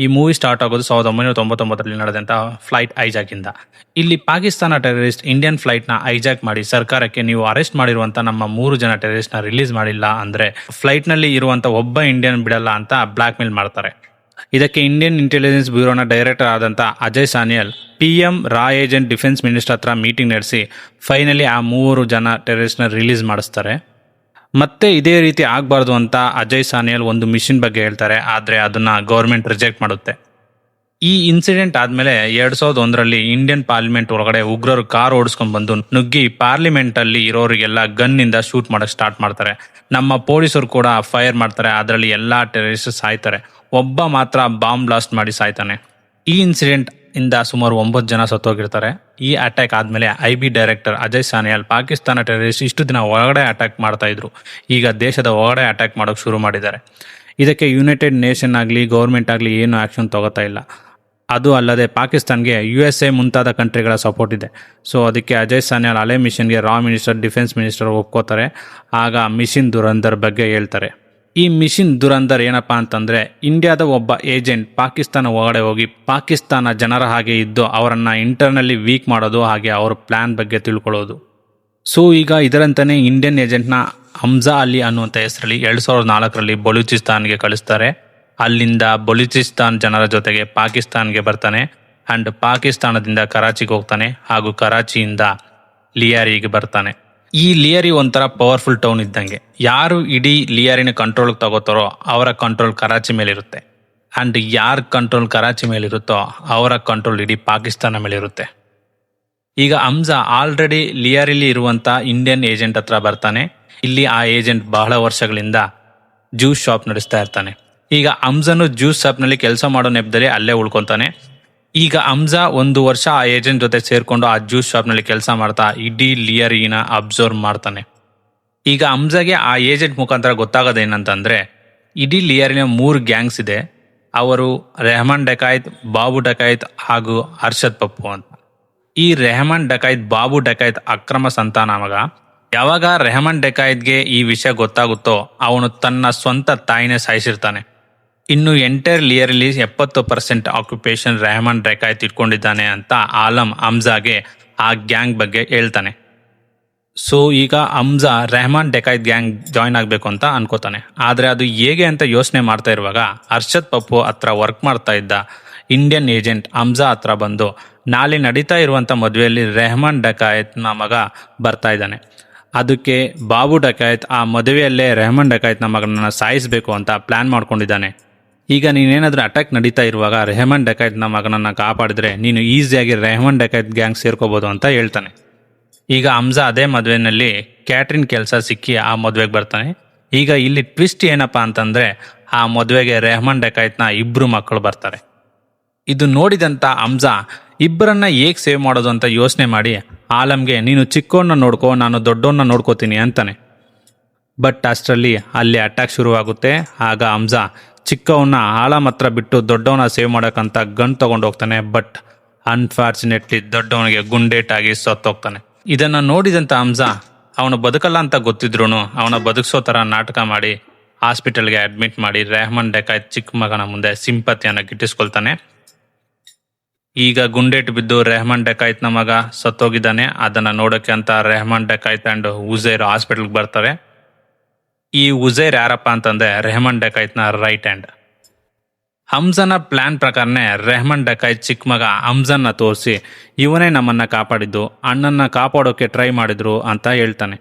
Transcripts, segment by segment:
ಈ movie start ಆಗೋದು 1999ರಲ್ಲಿ ನಡೆದಂಥ ಫ್ಲೈಟ್ ಐಜಾಕಿಂದ. ಇಲ್ಲಿ ಪಾಕಿಸ್ತಾನ ಟೆರರಿಸ್ಟ್ ಇಂಡಿಯನ್ ಫ್ಲೈಟ್ನ ಐಜಾಕ್ ಮಾಡಿ ಸರ್ಕಾರಕ್ಕೆ ನೀವು ಅರೆಸ್ಟ್ ಮಾಡಿರುವಂಥ ನಮ್ಮ 3 ಜನ ಟೆರರಿಸ್ಟ್ನ ರಿಲೀಸ್ ಮಾಡಿಲ್ಲ ಅಂದರೆ ಫ್ಲೈಟ್ನಲ್ಲಿ ಇರುವಂಥ ಒಬ್ಬ ಇಂಡಿಯನ್ ಬಿಡಲ್ಲ ಅಂತ ಬ್ಲ್ಯಾಕ್ ಮೇಲ್ ಮಾಡ್ತಾರೆ. ಇದಕ್ಕೆ ಇಂಡಿಯನ್ ಇಂಟೆಲಿಜೆನ್ಸ್ ಬ್ಯೂರೋನ ಡೈರೆಕ್ಟರ್ ಆದಂಥ ಅಜಯ್ ಸಾನಿಯಲ್ PM ರಾ ಏಜೆಂಟ್ ಡಿಫೆನ್ಸ್ ಮಿನಿಸ್ಟರ್ ಹತ್ರ ಮೀಟಿಂಗ್ ನಡೆಸಿ ಫೈನಲಿ ಆ 3 ಜನ ಟೆರರಿಸ್ಟ್ನ ರಿಲೀಸ್ ಮಾಡಿಸ್ತಾರೆ. ಮತ್ತೆ ಇದೇ ರೀತಿ ಆಗಬಾರ್ದು ಅಂತ ಅಜಯ್ ಸಾನಿಯಲ್ ಒಂದು ಮಿಷನ್ ಬಗ್ಗೆ ಹೇಳ್ತಾರೆ, ಆದರೆ ಅದನ್ನು ಗೌರ್ಮೆಂಟ್ ರಿಜೆಕ್ಟ್ ಮಾಡುತ್ತೆ. ಈ ಇನ್ಸಿಡೆಂಟ್ ಆದಮೇಲೆ 2001ರಲ್ಲಿ ಇಂಡಿಯನ್ ಪಾರ್ಲಿಮೆಂಟ್ ಒಳಗಡೆ ಉಗ್ರರು ಕಾರ್ ಓಡಿಸ್ಕೊಂಡು ಬಂದು ನುಗ್ಗಿ ಪಾರ್ಲಿಮೆಂಟಲ್ಲಿ ಇರೋರಿಗೆಲ್ಲ ಗನ್ನಿಂದ ಶೂಟ್ ಮಾಡೋಕ್ಕೆ ಸ್ಟಾರ್ಟ್ ಮಾಡ್ತಾರೆ. ನಮ್ಮ ಪೊಲೀಸರು ಕೂಡ ಫೈರ್ ಮಾಡ್ತಾರೆ, ಅದರಲ್ಲಿ ಎಲ್ಲ ಟೆರರಿಸ್ಟ್ ಸಾಯ್ತಾರೆ. ಒಬ್ಬ ಮಾತ್ರ ಬಾಂಬ್ ಬ್ಲಾಸ್ಟ್ ಮಾಡಿ ಸಾಯ್ತಾನೆ. ಈ ಇನ್ಸಿಡೆಂಟ್ ಇಂದ ಸುಮಾರು 9 ಜನ ಸತ್ತೋಗಿರ್ತಾರೆ. ಈ ಅಟ್ಯಾಕ್ ಆದಮೇಲೆ IB director Ajay Sanyal Pakistan terrorist ಇಷ್ಟು ದಿನ ಒಳಗಡೆ ಅಟ್ಯಾಕ್ ಮಾಡ್ತಾ ಇದ್ರು, ಈಗ ದೇಶದ ಒಳಗಡೆ ಅಟ್ಯಾಕ್ ಮಾಡೋಕೆ ಶುರು ಮಾಡಿದ್ದಾರೆ. ಇದಕ್ಕೆ ಯುನೈಟೆಡ್ ನೇಷನ್ ಆಗಲಿ ಗೌರ್ಮೆಂಟ್ ಆಗಲಿ ಏನು ಆ್ಯಕ್ಷನ್ ತಗೋತಾ ಇಲ್ಲ. ಅದು ಅಲ್ಲದೆ ಪಾಕಿಸ್ತಾನ್ಗೆ USA ಮುಂತಾದ ಕಂಟ್ರಿಗಳ ಸಪೋರ್ಟ್ ಇದೆ. ಸೊ ಅದಕ್ಕೆ ಅಜಯ್ ಸಾನಿಯಲ್ ಹಳೆ ಮಿಷನ್ಗೆ ರಾ ಮಿನಿಸ್ಟರ್ ಡಿಫೆನ್ಸ್ ಮಿನಿಸ್ಟರ್ ಒಪ್ಕೋತಾರೆ. ಆಗ ಮಿಷನ್ ದುರಂದರ್ ಬಗ್ಗೆ ಹೇಳ್ತಾರೆ. ಈ ಮಿಷನ್ ದುರಂದರ್ ಏನಪ್ಪ ಅಂತಂದರೆ, ಇಂಡಿಯಾದ ಒಬ್ಬ ಏಜೆಂಟ್ ಪಾಕಿಸ್ತಾನ ಒಳಗಡೆ ಹೋಗಿ ಪಾಕಿಸ್ತಾನ ಜನರ ಹಾಗೆ ಇದ್ದು ಅವರನ್ನು ಇಂಟರ್ನಲ್ಲಿ ವೀಕ್ ಮಾಡೋದು, ಹಾಗೆ ಅವ್ರ ಪ್ಲ್ಯಾನ್ ಬಗ್ಗೆ ತಿಳ್ಕೊಳ್ಳೋದು. ಸೊ ಈಗ ಇದರಂತಾನೆ ಇಂಡಿಯನ್ ಏಜೆಂಟ್ನ ಹಮ್ಜಾ ಅಲಿ ಅನ್ನುವಂಥ ಹೆಸರಲ್ಲಿ 2004ರಲ್ಲಿ ಬಲೂಚಿಸ್ತಾನ್ಗೆ ಕಳಿಸ್ತಾರೆ. ಅಲ್ಲಿಂದ ಬಲೂಚಿಸ್ತಾನ್ ಜನರ ಜೊತೆಗೆ ಪಾಕಿಸ್ತಾನ್ಗೆ ಬರ್ತಾನೆ ಆ್ಯಂಡ್ ಪಾಕಿಸ್ತಾನದಿಂದ ಕರಾಚಿಗೆ ಹೋಗ್ತಾನೆ, ಹಾಗೂ ಕರಾಚಿಯಿಂದ ಲಿಯಾರಿಗೆ ಬರ್ತಾನೆ. ಈ ಲಿಯರಿ ಒಂಥರ ಪವರ್ಫುಲ್ ಟೌನ್ ಇದ್ದಂಗೆ. ಯಾರು ಇಡೀ ಲಿಯರಿನ ಕಂಟ್ರೋಲ್ಗೆ ತಗೋತಾರೋ ಅವರ ಕಂಟ್ರೋಲ್ ಕರಾಚಿ ಮೇಲಿರುತ್ತೆ, ಆ್ಯಂಡ್ ಯಾರ ಕಂಟ್ರೋಲ್ ಕರಾಚಿ ಮೇಲಿರುತ್ತೋ ಅವರ ಕಂಟ್ರೋಲ್ ಇಡೀ ಪಾಕಿಸ್ತಾನ ಮೇಲಿರುತ್ತೆ. ಈಗ ಹಮ್ಜಾ ಆಲ್ರೆಡಿ ಲಿಯರಿಲಿ ಇರುವಂಥ ಇಂಡಿಯನ್ ಏಜೆಂಟ್ ಹತ್ರ ಬರ್ತಾನೆ. ಇಲ್ಲಿ ಆ ಏಜೆಂಟ್ ಬಹಳ ವರ್ಷಗಳಿಂದ ಜ್ಯೂಸ್ ಶಾಪ್ ನಡೆಸ್ತಾ ಇರ್ತಾನೆ. ಈಗ ಹಮ್ಜಾನು ಜ್ಯೂಸ್ ಶಾಪ್ನಲ್ಲಿ ಕೆಲಸ ಮಾಡೋ ನೆಪದಲ್ಲಿ ಅಲ್ಲೇ ಉಳ್ಕೊತಾನೆ. ಈಗ ಹಮ್ಜಾ 1 ವರ್ಷ ಆ ಏಜೆಂಟ್ ಜೊತೆ ಸೇರಿಕೊಂಡು ಆ ಜ್ಯೂಸ್ ಶಾಪ್ನಲ್ಲಿ ಕೆಲಸ ಮಾಡ್ತಾ ಇಡೀ ಲಿಯರಿನ ಅಬ್ಸರ್ವ್ ಮಾಡ್ತಾನೆ. ಈಗ ಹಮ್ಜಾಗೆ ಆ ಏಜೆಂಟ್ ಮುಖಾಂತರ ಗೊತ್ತಾಗೋದೇನಂತಂದರೆ, ಇಡೀ ಲಿಯರಿನ 3 ಗ್ಯಾಂಗ್ಸ್ ಇದೆ. ಅವರು ರೆಹಮಾನ್ ಡಕಾಯ್ತ್, ಬಾಬು ಡಕಾಯ್ತ್ ಹಾಗೂ ಅರ್ಷದ್ ಪಪ್ಪು ಅಂತ. ಈ ರೆಹಮಾನ್ ಡಕಾಯ್ತ್, ಬಾಬು ಡಕಾಯ್ತ್ ಅಕ್ರಮ ಸಂತಾನ ಮಗ. ಯಾವಾಗ ರೆಹಮಾನ್ ಡಕಾಯ್ತ್ಗೆ ಈ ವಿಷಯ ಗೊತ್ತಾಗುತ್ತೋ ಅವನು ತನ್ನ ಸ್ವಂತ ತಾಯಿನೇ ಸಾಯಿಸಿರ್ತಾನೆ. ಇನ್ನು ಎಂಟೈರ್ ಲಿಯರಲ್ಲಿ 70% ಆಕ್ಯುಪೇಷನ್ ರೆಹಮಾನ್ ಡಕಾಯ್ತ್ ಇಟ್ಕೊಂಡಿದ್ದಾನೆ ಅಂತ ಆಲಮ್ ಹಮ್ಜಾಗೆ ಆ ಗ್ಯಾಂಗ್ ಬಗ್ಗೆ ಹೇಳ್ತಾನೆ. ಸೊ ಈಗ ಹಮ್ಜಾ ರೆಹಮಾನ್ ಡಕಾಯ್ತ್ ಗ್ಯಾಂಗ್ ಜಾಯ್ನ್ ಆಗಬೇಕು ಅಂತ ಅನ್ಕೋತಾನೆ. ಆದರೆ ಅದು ಹೇಗೆ ಅಂತ ಯೋಚನೆ ಮಾಡ್ತಾ ಇರುವಾಗ ಅರ್ಷದ್ ಪಪ್ಪು ಹತ್ರ ವರ್ಕ್ ಮಾಡ್ತಾ ಇದ್ದ ಇಂಡಿಯನ್ ಏಜೆಂಟ್ ಹಮ್ಜಾ ಹತ್ರ ಬಂದು, ನಾಳೆ ನಡೀತಾ ಇರುವಂಥ ಮದುವೆಯಲ್ಲಿ ರೆಹಮಾನ್ ಡಕಾಯ್ತ್ನ ಮಗ ಬರ್ತಾ ಇದ್ದಾನೆ, ಅದಕ್ಕೆ ಬಾಬು ಡಕಾಯ್ತ್ ಆ ಮದುವೆಯಲ್ಲೇ ರೆಹಮಾನ್ ಡಕಾಯ್ತ್ನ ಮಗನನ್ನು ಸಾಯಿಸಬೇಕು ಅಂತ ಪ್ಲ್ಯಾನ್ ಮಾಡ್ಕೊಂಡಿದ್ದಾನೆ. ಈಗ ನೀನೇನಾದರೂ ಅಟ್ಯಾಕ್ ನಡೀತಾ ಇರುವಾಗ ರೆಹಮಾನ್ ಡಕಾಯ್ತ್ನ ಮಗನನ್ನು ಕಾಪಾಡಿದ್ರೆ ನೀನು ಈಸಿಯಾಗಿ ರೆಹಮಾನ್ ಡಕಾಯ್ತ್ ಗ್ಯಾಂಗ್ ಸೇರ್ಕೋಬೋದು ಅಂತ ಹೇಳ್ತಾನೆ. ಈಗ ಹಮ್ಜಾ ಅದೇ ಮದುವೆಯಲ್ಲಿ ಕ್ಯಾಟ್ರಿನ್ ಕೆಲಸ ಸಿಕ್ಕಿ ಆ ಮದುವೆಗೆ ಬರ್ತಾನೆ. ಈಗ ಇಲ್ಲಿ ಟ್ವಿಸ್ಟ್ ಏನಪ್ಪ ಅಂತಂದರೆ, ಆ ಮದುವೆಗೆ ರೆಹಮಾನ್ ಡಕಾಯ್ತ್ನ 2 ಮಕ್ಕಳು ಬರ್ತಾರೆ. ಇದು ನೋಡಿದಂಥ ಹಮ್ಜಾ ಇಬ್ಬರನ್ನ ಹೇಗೆ ಸೇವ್ ಮಾಡೋದು ಅಂತ ಯೋಚನೆ ಮಾಡಿ ಆಲಮ್ಗೆ, ನೀನು ಚಿಕ್ಕವನ್ನ ನೋಡ್ಕೋ, ನಾನು ದೊಡ್ಡವನ್ನ ನೋಡ್ಕೋತೀನಿ ಅಂತಾನೆ. ಬಟ್ ಅಷ್ಟರಲ್ಲಿ ಅಲ್ಲಿ ಅಟ್ಯಾಕ್ ಶುರುವಾಗುತ್ತೆ. ಆಗ ಹಮ್ಜಾ ಚಿಕ್ಕವನ್ನ ಆಲಮ್ ಹತ್ರ ಬಿಟ್ಟು ದೊಡ್ಡವನ್ನ ಸೇವ್ ಮಾಡೋಕ್ಕಂತ ಗನ್ ತೊಗೊಂಡು ಹೋಗ್ತಾನೆ. ಬಟ್ ಅನ್ಫಾರ್ಚುನೇಟ್ಲಿ ದೊಡ್ಡವನಿಗೆ ಗುಂಡೇಟಾಗಿ ಸತ್ತೋಗ್ತಾನೆ. ಇದನ್ನು ನೋಡಿದಂಥ ಹಮ್ಜಾ ಅವನು ಬದುಕಲ್ಲ ಅಂತ ಗೊತ್ತಿದ್ರು ಅವನ ಬದುಕಿಸೋ ಥರ ನಾಟಕ ಮಾಡಿ ಹಾಸ್ಪಿಟಲ್ಗೆ ಅಡ್ಮಿಟ್ ಮಾಡಿ ರೆಹಮಾನ್ ಡಕಾಯ್ತ್ ಚಿಕ್ಕ ಮಗನ ಮುಂದೆ ಸಿಂಪತಿಯನ್ನು ಗಿಟ್ಟಿಸ್ಕೊಳ್ತಾನೆ. ಈಗ ಗುಂಡೇಟು ಬಿದ್ದು ರೆಹಮಾನ್ ಡಕಾಯ್ತ್ನ ಮಗ ಸತ್ತೋಗಿದ್ದಾನೆ. ಅದನ್ನು ನೋಡೋಕ್ಕೆ ಅಂತ ರೆಹಮಾನ್ ಡಕಾಯ್ತ್ ಆ್ಯಂಡ್ ಉಜೈರ್ ಹಾಸ್ಪಿಟಲ್ಗೆ ಬರ್ತಾರೆ. ಈ ಉಜೈರ್ ಯಾರಪ್ಪ ಅಂತಂದರೆ ರೆಹಮಾನ್ ಡಕಾಯ್ತ್ನ ರೈಟ್ ಹ್ಯಾಂಡ್. ಹಮ್ಜಾನ ಪ್ಲ್ಯಾನ್ ಪ್ರಕಾರನೇ ರೆಹಮಾನ್ ಡಕಾಯ್ತ್ ಚಿಕ್ಕ ಮಗ ಹಮ್ಜಾನ್ನ ತೋರಿಸಿ, ಇವನೇ ನಮ್ಮನ್ನು ಕಾಪಾಡಿದ್ದು, ಅಣ್ಣನ್ನ ಕಾಪಾಡೋಕ್ಕೆ ಟ್ರೈ ಮಾಡಿದ್ರು ಅಂತ ಹೇಳ್ತಾನೆ.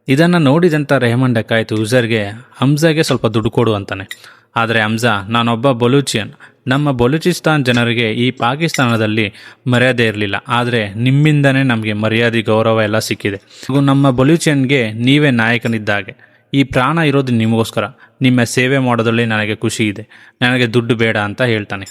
ಇದನ್ನು ನೋಡಿದಂಥ ರೆಹಮಾನ್ ಡಕಾಯ್ತ್ ಉಜೈರ್ಗೆ ಹಮ್ಜಾಗೆ ಸ್ವಲ್ಪ ದುಡ್ಡು ಕೊಡು ಅಂತಾನೆ. ಆದರೆ ಹಮ್ಜಾ, ನಾನೊಬ್ಬ ಬಲೂಚಿಯನ್, ನಮ್ಮ ಬಲೂಚಿಸ್ತಾನ್ ಜನರಿಗೆ ಈ ಪಾಕಿಸ್ತಾನದಲ್ಲಿ ಮರ್ಯಾದೆ ಇರಲಿಲ್ಲ, ಆದರೆ ನಿಮ್ಮಿಂದನೇ ನಮಗೆ ಮರ್ಯಾದೆ ಗೌರವ ಎಲ್ಲ ಸಿಕ್ಕಿದೆ. ನಮ್ಮ ಬಲೂಚಿಯನ್ಗೆ ನೀವೇ ನಾಯಕನಿದ್ದಾಗೆ. ಈ ಪ್ರಾಣ ಇರೋದು ನಿಮಗೋಸ್ಕರ, ನಿಮ್ಮ ಸೇವೆ ಮಾಡೋದ್ರಲ್ಲಿ ನನಗೆ ಖುಷಿ ಇದೆ, ನನಗೆ ದುಡ್ಡು ಬೇಡ ಅಂತ ಹೇಳ್ತಾನೆ.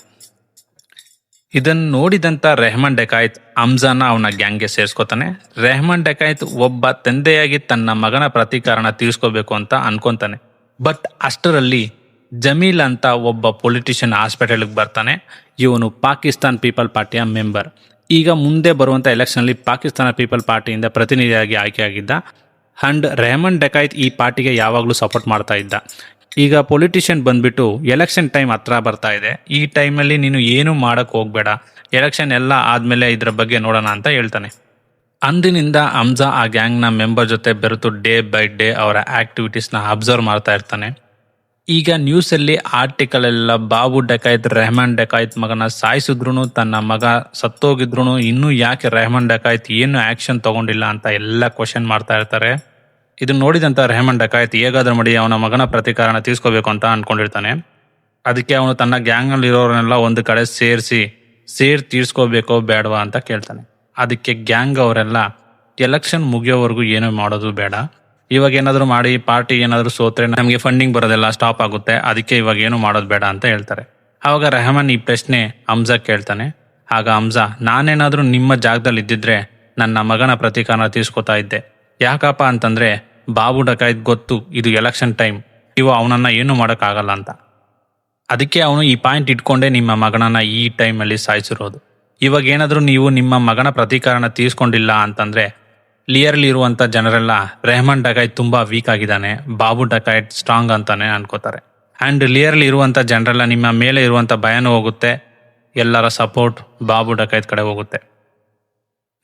ಇದನ್ನು ನೋಡಿದಂಥ ರೆಹಮಾನ್ ಡಕಾಯ್ತ್ ಹಮ್ಜಾನ ಅವನ ಗ್ಯಾಂಗ್ಗೆ ಸೇರಿಸ್ಕೋತಾನೆ. ರೆಹಮಾನ್ ಡಕಾಯ್ತ್ ಒಬ್ಬ ತಂದೆಯಾಗಿ ತನ್ನ ಮಗನ ಪ್ರತೀಕಾರನ ತೀರಿಸ್ಕೋಬೇಕು ಅಂತ ಅನ್ಕೊತಾನೆ. ಬಟ್ ಅಷ್ಟರಲ್ಲಿ ಜಮೀಲ್ ಅಂತ ಒಬ್ಬ ಪೊಲಿಟಿಷಿಯನ್ ಹಾಸ್ಪಿಟಲ್ಗೆ ಬರ್ತಾನೆ. ಇವನು ಪಾಕಿಸ್ತಾನ್ ಪೀಪಲ್ ಪಾರ್ಟಿಯ ಮೆಂಬರ್. ಈಗ ಮುಂದೆ ಬರುವಂಥ ಎಲೆಕ್ಷನಲ್ಲಿ ಪಾಕಿಸ್ತಾನ ಪೀಪಲ್ ಪಾರ್ಟಿಯಿಂದ ಪ್ರತಿನಿಧಿಯಾಗಿ ಆಯ್ಕೆಯಾಗಿದ್ದ. ಆ್ಯಂಡ್ ರೆಹಮಾನ್ ಡಕಾಯ್ತ್ ಈ ಪಾರ್ಟಿಗೆ ಯಾವಾಗಲೂ ಸಪೋರ್ಟ್ ಮಾಡ್ತಾ ಇದ್ದ. ಈಗ ಪೊಲಿಟಿಷಿಯನ್ ಬಂದ್ಬಿಟ್ಟು ಎಲೆಕ್ಷನ್ ಟೈಮ್ ಹತ್ರ ಬರ್ತಾ ಇದೆ, ಈ ಟೈಮಲ್ಲಿ ನೀನು ಏನು ಮಾಡಕ್ ಹೋಗ್ಬೇಡ, ಎಲೆಕ್ಷನ್ ಎಲ್ಲ ಆದ್ಮೇಲೆ ಇದ್ರ ಬಗ್ಗೆ ನೋಡೋಣ ಅಂತ ಹೇಳ್ತಾನೆ. ಅಂದಿನಿಂದ ಹಮ್ಜಾ ಆ ಗ್ಯಾಂಗ್ನ ಮೆಂಬರ್ ಜೊತೆ ಬೆರೆತು ಡೇ ಬೈ ಡೇ ಅವರ ಆಕ್ಟಿವಿಟೀಸ್ನ ಅಬ್ಸರ್ವ್ ಮಾಡ್ತಾ ಇರ್ತಾನೆ. ಈಗ ನ್ಯೂಸಲ್ಲಿ ಆರ್ಟಿಕಲ್ ಎಲ್ಲ ಬಾಬು ಡಕಾಯತ್ ರೆಹಮಾನ್ ಡಕಾಯತ್ ಮಗನ ಸಾಯಿಸಿದ್ರು, ತನ್ನ ಮಗ ಸತ್ತೋಗಿದ್ರು ಇನ್ನೂ ಯಾಕೆ ರೆಹಮಾನ್ ಡಕಾಯತ್ ಏನು ಆಕ್ಷನ್ ತಗೊಂಡಿಲ್ಲ ಅಂತ ಎಲ್ಲ ಕ್ವಶನ್ ಮಾಡ್ತಾ ಇರ್ತಾರೆ. ಇದನ್ನ ನೋಡಿದಂತ ರೆಹಮಾನ್ ಡಕಾಯತ್ ಹೇಗಾದ್ರೂ ಮಾಡಿ ಅವನ ಮಗನ ಪ್ರತೀಕಾರನ ತೀರ್ಸ್ಕೋಬೇಕು ಅಂತ ಅನ್ಕೊಂಡಿರ್ತಾನೆ. ಅದಕ್ಕೆ ಅವನು ತನ್ನ ಗ್ಯಾಂಗ್ನಲ್ಲಿ ಇರೋರನ್ನೆಲ್ಲ ಒಂದು ಕಡೆ ಸೇರ್ ತೀರ್ಸ್ಕೋಬೇಕೋ ಬೇಡವಾ ಅಂತ ಕೇಳ್ತಾನೆ. ಅದಕ್ಕೆ ಗ್ಯಾಂಗ್ ಅವರೆಲ್ಲ ಎಲೆಕ್ಷನ್ ಮುಗಿಯೋವರೆಗೂ ಏನೂ ಮಾಡೋದು ಬೇಡ, ಇವಾಗ ಏನಾದರೂ ಮಾಡಿ ಪಾರ್ಟಿ ಏನಾದರೂ ಸೋತ್ರೆ ನಮಗೆ ಫಂಡಿಂಗ್ ಬರೋದೆಲ್ಲ ಸ್ಟಾಪ್ ಆಗುತ್ತೆ, ಅದಕ್ಕೆ ಇವಾಗ ಏನು ಮಾಡೋದು ಬೇಡ ಅಂತ ಹೇಳ್ತಾರೆ. ಆವಾಗ ರೆಹಮಾನ್ ಈ ಪ್ರಶ್ನೆ ಹಮ್ಜಾ ಕೇಳ್ತಾನೆ. ಆಗ ಹಮ್ಜಾ, ನಾನೇನಾದರೂ ನಿಮ್ಮ ಜಾಗದಲ್ಲಿ ಇದ್ದಿದ್ರೆ ನನ್ನ ಮಗನ ಪ್ರತೀಕಾರನ ತೀರ್ಸ್ಕೊತಾ ಇದ್ದೆ. ಯಾಕಪ್ಪ ಅಂತಂದ್ರೆ ಬಾಬು ಡಕಾಯತ್ ಗೊತ್ತು ಇದು ಎಲೆಕ್ಷನ್ ಟೈಮ್, ನೀವು ಅವನನ್ನ ಏನು ಮಾಡೋಕ್ಕಾಗಲ್ಲ ಅಂತ. ಅದಕ್ಕೆ ಅವನು ಈ ಪಾಯಿಂಟ್ ಇಟ್ಕೊಂಡೇ ನಿಮ್ಮ ಮಗನನ್ನ ಈ ಟೈಮಲ್ಲಿ ಸಾಯಿಸಿರೋದು. ಇವಾಗ ಏನಾದರೂ ನೀವು ನಿಮ್ಮ ಮಗನ ಪ್ರತೀಕಾರನ ತೀರ್ಸ್ಕೊಂಡಿಲ್ಲ ಅಂತಂದ್ರೆ ಲಿಯರ್ಲಿ ಇರುವಂತ ಜನರೆಲ್ಲ ರೆಹಮಾನ್ ಡಕಾಯತ್ ತುಂಬಾ ವೀಕ್ ಆಗಿದ್ದಾನೆ, ಬಾಬು ಡಕಾಯತ್ ಸ್ಟ್ರಾಂಗ್ ಅಂತಾನೆ ಅನ್ಕೋತಾರೆ. ಅಂಡ್ ಲಿಯರ್ಲಿ ಇರುವಂತ ಜನರೆಲ್ಲ ನಿಮ್ಮ ಮೇಲೆ ಇರುವಂತ ಭಯನೂ ಹೋಗುತ್ತೆ, ಎಲ್ಲರ ಸಪೋರ್ಟ್ ಬಾಬು ಡಕಾಯತ್ ಕಡೆ ಹೋಗುತ್ತೆ.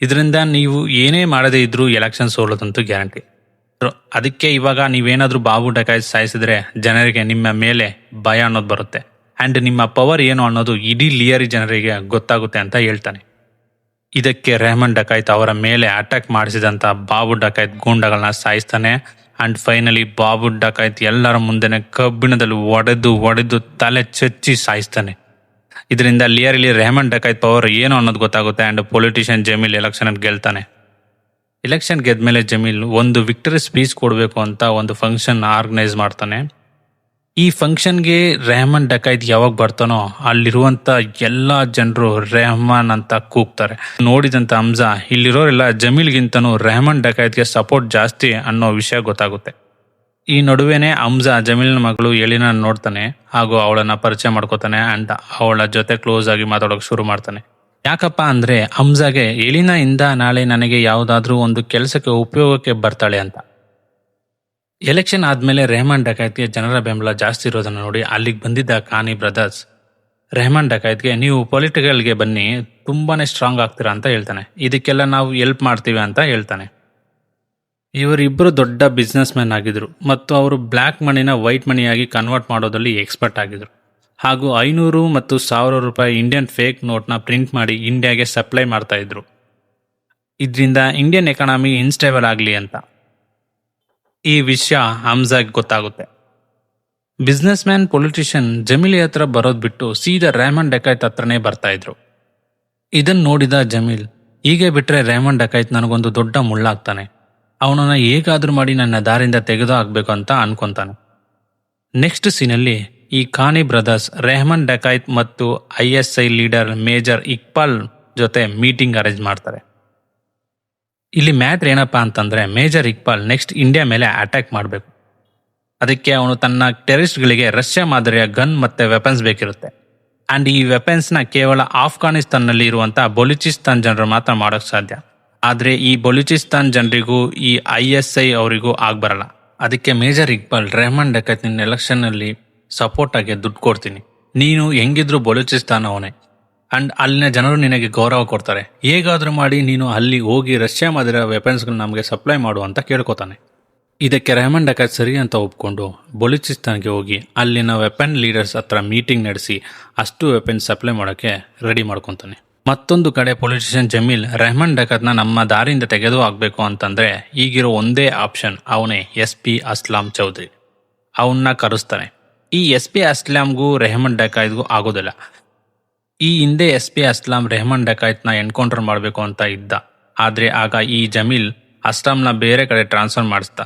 ಇದರಿಂದ ನೀವು ಏನೇ ಮಾಡದೇ ಇದ್ರೂ ಎಲೆಕ್ಷನ್ ಸೋಲೋದಂತೂ ಗ್ಯಾರಂಟಿ. ಅದಕ್ಕೆ ಇವಾಗ ನೀವೇನಾದ್ರೂ ಬಾಬು ಡಕಾಯತ್ ಸಾಯಿಸಿದ್ರೆ ಜನರಿಗೆ ನಿಮ್ಮ ಮೇಲೆ ಭಯ ಅನ್ನೋದು ಬರುತ್ತೆ, ಅಂಡ್ ನಿಮ್ಮ ಪವರ್ ಏನು ಅನ್ನೋದು ಇಡೀ ಲಿಯರಿ ಜನರಿಗೆ ಗೊತ್ತಾಗುತ್ತೆ ಅಂತ ಹೇಳ್ತಾನೆ. ಇದಕ್ಕೆ ರೆಹಮಾನ್ ಡಕಾಯತ್ ಅವರ ಮೇಲೆ ಅಟ್ಯಾಕ್ ಮಾಡಿಸಿದಂತ ಬಾಬು ಡಕಾಯತ್ ಗೂಂಡಗಳನ್ನ ಸಾಯಿಸ್ತಾನೆ. ಅಂಡ್ ಫೈನಲಿ ಬಾಬು ಡಕಾಯತ್ ಎಲ್ಲರ ಮುಂದೆನೆ ಕಬ್ಬಿಣದಲ್ಲಿ ಒಡೆದು ತಲೆ ಚಚ್ಚಿ ಸಾಯಿಸ್ತಾನೆ. ಇದರಿಂದ ಲಿಯರ್ಲಿ ರೆಹಮಾನ್ ಡಕಾಯತ್ ಪವರ್ ಏನು ಅನ್ನೋದು ಗೊತ್ತಾಗುತ್ತೆ. ಅಂಡ್ ಪೊಲಿಟಿಷಿಯನ್ ಜಮೀಲ್ ಎಲೆಕ್ಷನ್ ಗೆಲ್ತಾನೆ. ಎಲೆಕ್ಷನ್ ಗೆದ್ಮೇಲೆ ಜಮೀಲ್ ಒಂದು ವಿಕ್ಟರಿ ಸ್ಪೀಚ್ ಕೊಡಬೇಕು ಅಂತ ಒಂದು ಫಂಕ್ಷನ್ ಆರ್ಗನೈಸ್ ಮಾಡ್ತಾನೆ. ಈ ಫಂಕ್ಷನ್ಗೆ ರೆಹಮಾನ್ ಡಕಾಯತ್ ಯಾವಾಗ ಬರ್ತಾನೋ ಅಲ್ಲಿರುವಂತ ಎಲ್ಲಾ ಜನರು ರೆಹಮಾನ್ ಅಂತ ಕೂಗ್ತಾರೆ. ನೋಡಿದಂತ ಹಮ್ಜಾ ಇಲ್ಲಿರೋರೆಲ್ಲ ಜಮೀಲ್ಗಿಂತನೂ ರೆಹಮಾನ್ ಡಕಾಯತ್ಗೆ ಸಪೋರ್ಟ್ ಜಾಸ್ತಿ ಅನ್ನೋ ವಿಷಯ ಗೊತ್ತಾಗುತ್ತೆ. ಈ ನಡುವೆನೆ ಹಮ್ಜಾ ಜಮೀಲ್ನ ಮಗಳು ಎಲಿನಾ ನೋಡ್ತಾನೆ ಹಾಗೂ ಅವಳನ್ನ ಪರಿಚಯ ಮಾಡ್ಕೋತಾನೆ. ಅಂಡ್ ಅವಳ ಜೊತೆ ಕ್ಲೋಸ್ ಆಗಿ ಮಾತಾಡೋಕೆ ಶುರು ಮಾಡ್ತಾನೆ. ಯಾಕಪ್ಪ ಅಂದ್ರೆ ಹಮ್ಜಾಗೆ ಎಲಿನಾ ಇಂದ ನಾಳೆ ನನಗೆ ಯಾವುದಾದ್ರೂ ಒಂದು ಕೆಲಸಕ್ಕೆ ಉಪಯೋಗಕ್ಕೆ ಬರ್ತಾಳೆ ಅಂತ. ಎಲೆಕ್ಷನ್ ಆದ್ಮೇಲೆ ರೆಹಮಾನ್ ಡಕಾಯತ್ಗೆ ಜನರ ಬೆಂಬಲ ಜಾಸ್ತಿ ಇರೋದನ್ನ ನೋಡಿ ಅಲ್ಲಿಗೆ ಬಂದಿದ್ದ ಖಾನಿ ಬ್ರದರ್ಸ್ ರೆಹಮಾನ್ ಡಕಾಯತ್ಗೆ ನೀವು ಪೊಲಿಟಿಕಲ್ಗೆ ಬನ್ನಿ, ತುಂಬಾನೇ ಸ್ಟ್ರಾಂಗ್ ಆಗ್ತೀರಾ ಅಂತ ಹೇಳ್ತಾನೆ. ಇದಕ್ಕೆಲ್ಲ ನಾವು ಹೆಲ್ಪ್ ಮಾಡ್ತೀವಿ ಅಂತ ಹೇಳ್ತಾನೆ. ಇವರಿಬ್ಬರು ದೊಡ್ಡ ಬಿಸ್ನೆಸ್ ಮ್ಯಾನ್ ಆಗಿದ್ರು ಮತ್ತು ಅವರು ಬ್ಲ್ಯಾಕ್ ಮನಿನ ವೈಟ್ ಮನಿಯಾಗಿ ಕನ್ವರ್ಟ್ ಮಾಡೋದಲ್ಲಿ ಎಕ್ಸ್ಪರ್ಟ್ ಆಗಿದ್ರು. ಹಾಗೂ 500 ಮತ್ತು 1000 ರೂಪಾಯಿ ಇಂಡಿಯನ್ ಫೇಕ್ ನೋಟ್ನ ಪ್ರಿಂಟ್ ಮಾಡಿ ಇಂಡಿಯಾಗೆ ಸಪ್ಲೈ ಮಾಡ್ತಾ ಇದ್ರು, ಇದರಿಂದ ಇಂಡಿಯನ್ ಎಕಾನಮಿ ಇನ್ಸ್ಟೇಬಲ್ ಆಗಲಿ ಅಂತ. ಈ ವಿಷಯ ಹಮ್ಜಾಗ್ ಗೊತ್ತಾಗುತ್ತೆ. ಬಿಸ್ನೆಸ್ ಮ್ಯಾನ್ ಪೊಲಿಟಿಷಿಯನ್ ಜಮೀಲ್ ಹತ್ರ ಬರೋದ್ ಬಿಟ್ಟು ಸೀದಾ ರೆಹಮಾನ್ ಡಕಾಯತ್ ಹತ್ರನೇ ಬರ್ತಾ ಇದ್ರು. ಇದನ್ನ ನೋಡಿದ ಜಮೀಲ್, ಹೀಗೆ ಬಿಟ್ರೆ ರೆಹಮಾನ್ ಡಕಾಯತ್ ನನಗೊಂದು ದೊಡ್ಡ ಮುಳ್ಳಾಗ್ತಾನೆ, ಅವನನ್ನ ಹೇಗಾದ್ರೂ ಮಾಡಿ ನನ್ನ ದಾರಿಂದ ತೆಗೆದು ಹಾಕ್ಬೇಕು ಅಂತ ಅನ್ಕೊಂತಾನೆ. ನೆಕ್ಸ್ಟ್ ಸೀನಲ್ಲಿ ಈ ಖಾನಿ ಬ್ರದರ್ಸ್ ರೆಹಮಾನ್ ಡಕಾಯತ್ ಮತ್ತು ISI ಲೀಡರ್ ಮೇಜರ್ ಇಕ್ಬಾಲ್ ಜೊತೆ ಮೀಟಿಂಗ್ ಅರೇಂಜ್ ಮಾಡ್ತಾರೆ. ಇಲ್ಲಿ ಮ್ಯಾಟ್ರ್ ಏನಪ್ಪಾ ಅಂತಂದ್ರೆ ಮೇಜರ್ ಇಕ್ಬಾಲ್ ನೆಕ್ಸ್ಟ್ ಇಂಡಿಯಾ ಮೇಲೆ ಅಟ್ಯಾಕ್ ಮಾಡಬೇಕು. ಅದಕ್ಕೆ ಅವನು ತನ್ನ ಟೆರರಿಸ್ಟ್ಗಳಿಗೆ ರಷ್ಯಾ ಮಾದರಿಯ ಗನ್ ಮತ್ತೆ ವೆಪನ್ಸ್ ಬೇಕಿರುತ್ತೆ. ಅಂಡ್ ಈ ವೆಪನ್ಸ್ನ ಕೇವಲ ಆಫ್ಘಾನಿಸ್ತಾನ್ನಲ್ಲಿ ಇರುವಂತಹ ಬಲೂಚಿಸ್ತಾನ್ ಜನರು ಮಾತ್ರ ಮಾಡೋಕ್ ಸಾಧ್ಯ. ಆದ್ರೆ ಈ ಬಲೂಚಿಸ್ತಾನ್ ಜನರಿಗೂ ಈ ISI ಅವರಿಗೂ ಆಗ್ಬರಲ್ಲ. ಅದಕ್ಕೆ ಮೇಜರ್ ಇಕ್ಬಾಲ್ ರೆಹಮಾನ್ ಡಕಾಯತ್ ನಿನ್ನ ಎಲೆಕ್ಷನ್ ನಲ್ಲಿ ಸಪೋರ್ಟ್ ಆಗಿ ದುಡ್ಡು ಕೊಡ್ತೀನಿ, ನೀನು ಹೆಂಗಿದ್ರು ಬಲೂಚಿಸ್ತಾನ್ ಅವನೇ, ಅಂಡ್ ಅಲ್ಲಿನ ಜನರು ನಿನಗೆ ಗೌರವ ಕೊಡ್ತಾರೆ, ಹೇಗಾದ್ರೂ ಮಾಡಿ ನೀನು ಅಲ್ಲಿ ಹೋಗಿ ರಷ್ಯಾ ಮಾದರಿಯ ವೆಪನ್ಸ್ಗಳು ನಮಗೆ ಸಪ್ಲೈ ಮಾಡು ಅಂತ ಕೇಳ್ಕೊತಾನೆ. ಇದಕ್ಕೆ ರೆಹಮಾನ್ ಡಕಾಯತ್ ಸರಿ ಅಂತ ಒಪ್ಕೊಂಡು ಬಲೂಚಿಸ್ತಾನ್ಗೆ ಹೋಗಿ ಅಲ್ಲಿನ ವೆಪನ್ ಲೀಡರ್ಸ್ ಹತ್ರ ಮೀಟಿಂಗ್ ನಡೆಸಿ ಅಷ್ಟು ವೆಪನ್ ಸಪ್ಲೈ ಮಾಡೋಕ್ಕೆ ರೆಡಿ ಮಾಡ್ಕೊತಾನೆ. ಮತ್ತೊಂದು ಕಡೆ ಪೊಲಿಟಿಷಿಯನ್ ಜಮೀಲ್ ರೆಹಮಾನ್ ಡಕಾಯತ್ನ ನಮ್ಮ ದಾರಿಯಿಂದ ತೆಗೆದು ಹಾಕ್ಬೇಕು ಅಂತಂದ್ರೆ ಈಗಿರೋ ಒಂದೇ ಆಪ್ಷನ್, ಅವನೇ SP ಅಸ್ಲಾಂ ಚೌಧರಿ. ಅವನ್ನ ಕರೆಸ್ತಾನೆ. ಈ SP ಅಸ್ಲಾಂಗೂ ರೆಹಮಾನ್ ಡಕಾಯತ್ಗೂ ಆಗೋದಿಲ್ಲ. ಈ ಹಿಂದೆ SP ಅಸ್ಲಾಂ ರೆಹಮಾನ್ ಡಕಾಯತ್ನ ಎನ್ಕೌಂಟರ್ ಮಾಡಬೇಕು ಅಂತ ಇದ್ದ, ಆದ್ರೆ ಆಗ ಈ ಜಮೀಲ್ ಅಸ್ಲಾಂನ ಬೇರೆ ಕಡೆ ಟ್ರಾನ್ಸ್ಫರ್ ಮಾಡಿಸ್ದ.